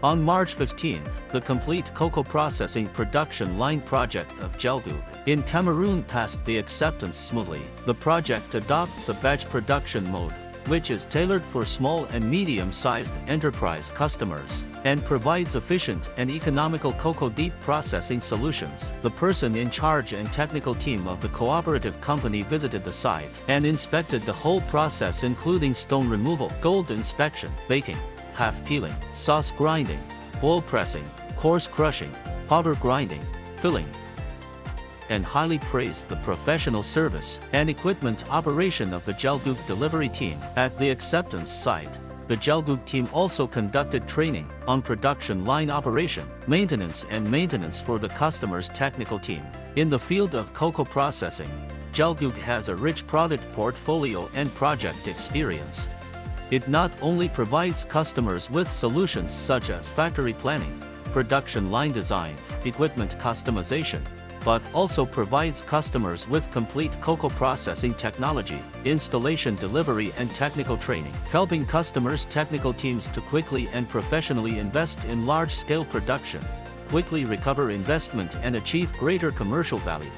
On March 15, the complete cocoa processing production line project of Gelgoog in Cameroon passed the acceptance smoothly. The project adopts a batch production mode, which is tailored for small and medium-sized enterprise customers, and provides efficient and economical cocoa deep processing solutions. The person in charge and technical team of the cooperative company visited the site and inspected the whole process, including stone removal, gold inspection, baking, half peeling, sauce grinding, boil pressing, coarse crushing, powder grinding, filling, and highly praised the professional service and equipment operation of the Gelgoog delivery team. At the acceptance site, the Gelgoog team also conducted training on production line operation, maintenance for the customer's technical team. In the field of cocoa processing, Gelgoog has a rich product portfolio and project experience. It not only provides customers with solutions such as factory planning, production line design, equipment customization, but also provides customers with complete cocoa processing technology, installation, delivery, and technical training, helping customers' technical teams to quickly and professionally invest in large-scale production, quickly recover investment, and achieve greater commercial value.